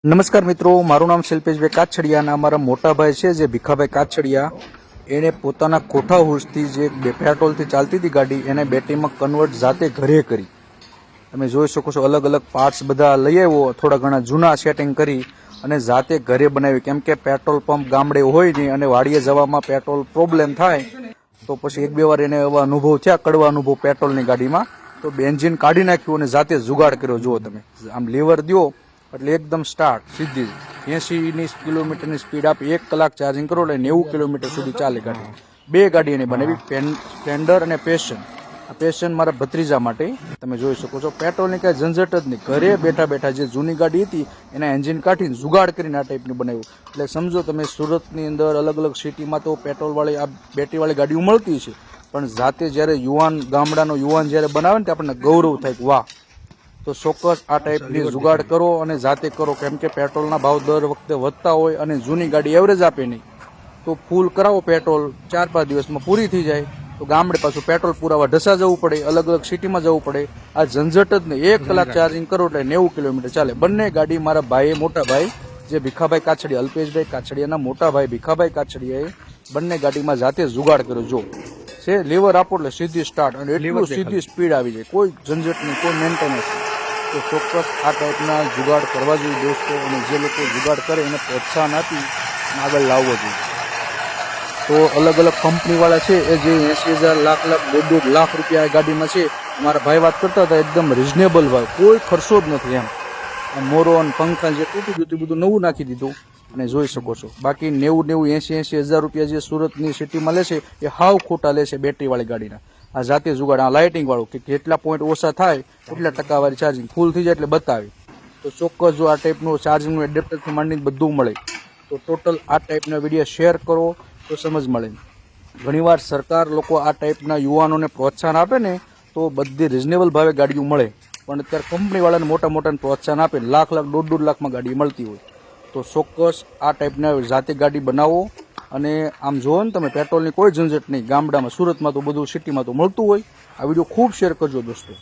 નમસ્કાર મિત્રો, મારું નામ શિલ્પેશભાઈ કાછડિયા અને અમારા મોટા ભાઈ છે જે ભીખાભાઈ કાછડિયા, એને પોતાના કોઠા હાઉસથી જે પેટ્રોલથી ચાલતી હતી ગાડી એને બેટરીમાં કન્વર્ટ જાતે ઘરે કરી. તમે જોઈ શકો છો, અલગ અલગ પાર્ટ્સ બધા લઈ આવ્યો, થોડા ઘણા જૂના સેટિંગ કરી અને જાતે ઘરે બનાવી. કેમ કે પેટ્રોલ પંપ ગામડે હોય નહીં અને વાડીએ જવામાં પેટ્રોલ પ્રોબ્લેમ થાય, તો પછી એક બે વાર એને એવા અનુભવ થયા, કડવા અનુભવ પેટ્રોલની ગાડીમાં. તો બેન્જિન કાઢી નાખ્યું અને જાતે જુગાડ કર્યો. જુઓ તમે, આમ લીવર દો એટલે એકદમ સ્ટાર્ટ સીધી 80 કિલોમીટરની સ્પીડ આપી 1 કલાક ચાર્જિંગ કરો એટલે 90 કિલોમીટર સુધી ચાલે ગાડી. બે ગાડી એને બનાવી, સ્પ્લેન્ડર અને પેશન. આ પેશન મારા ભત્રીજા માટે. તમે જોઈ શકો છો, પેટ્રોલની કાંઈ ઝંઝટ જ નહીં. ઘરે બેઠા બેઠા જે જૂની ગાડી હતી એના એન્જિન કાઢીને જુગાડ કરીને આ ટાઈપની બનાવ્યું. એટલે સમજો તમે, સુરતની અંદર અલગ અલગ સિટીમાં તો પેટ્રોલવાળી આ બેટરીવાળી ગાડીઓ મળતી છે, પણ જાતે જ્યારે યુવાન, ગામડાનો યુવાન જ્યારે બનાવે ને તો આપણને ગૌરવ થાય કે વાહ. તો ચોક્કસ આ ટાઈપની જુગાડ કરો અને જાતે કરો. કેમ કે પેટ્રોલના ભાવ દર વખતે વધતા હોય અને જૂની ગાડી એવરેજ આપે નહીં, તો ફૂલ કરાવો પેટ્રોલ, 4-5 દિવસમાં પૂરી થઈ જાય. તો ગામડે પાછું પેટ્રોલ પુરાવા ઢસા જવું પડે, અલગ અલગ સિટીમાં જવું પડે. આ ઝંઝટ જ નહીં. 1 કલાક ચાર્જિંગ કરો એટલે 90 કિલોમીટર ચાલે. બંને ગાડી મારા ભાઈએ, મોટા ભાઈ જે ભીખાભાઈ કાછડિયા, અલ્પેશભાઈ કાછડિયાના મોટા ભાઈ ભીખાભાઈ કાછડિયાએ બંને ગાડીમાં જાતે જુગાડ કર્યો. જો છે, લીવર આપો એટલે સીધી સ્ટાર્ટ અને એટલું સીધી સ્પીડ આવી જાય, કોઈ ઝંઝટ નહીં, કોઈ મેન્ટેનન્સ. તો ચોક્કસ આ ટાઈપના જુગાડ કરવા જોઈએ દોસ્તો, અને જે લોકો જુગાડ કરે એને પ્રોત્સાહન આપી અને આગળ લાવવો જોઈએ. તો અલગ અલગ કંપનીવાળા છે એ જે 80,000, લાખ, 1.5 લાખ રૂપિયા આ ગાડીમાં છે, મારા ભાઈ વાત કરતા હતા, એકદમ રિઝનેબલ ભાવ, કોઈ ખર્ચો જ નથી. એમ મોરો અને પંખા જે તૂટી જતું બધું નવું નાખી દીધું અને જોઈ શકો છો. બાકી 90, 80,000 રૂપિયા જે સુરતની સિટીમાં લે છે એ હાવ ખોટા લે છે બેટરીવાળી ગાડીના. આ જાતે જુગાડ, આ લાઇટિંગ વાળું કે કેટલા પોઈન્ટ ઓછા થાય એટલા ટકાવારી ચાર્જિંગ, ફૂલ થઈ જાય એટલે બતાવી. તો ચોક્કસ જો આ ટાઈપનું ચાર્જિંગનું એડેપ્ટરથી માંડીને બધું મળે, તો ટોટલ આ ટાઈપના વિડીયો શેર કરો તો સમજ મળે. ઘણીવાર સરકાર લોકો આ ટાઈપના યુવાનોને પ્રોત્સાહન આપે ને તો બધી રિઝનેબલ ભાવે ગાડીઓ મળે, પણ અત્યારે કંપનીવાળાને મોટા મોટાને પ્રોત્સાહન આપે, લાખ, 1.5 લાખમાં ગાડી મળતી હોય. તો ચોક્કસ આ ટાઈપના જાતે ગાડી બનાવો. અને આમ જુઓ ને તમે, પેટ્રોલની કોઈ ઝંઝટ નહીં. ગામડામાં, સુરતમાં તો બધું, સિટીમાં તો મળતું હોય. આ વિડીયો ખૂબ શેર કરજો દોસ્તો.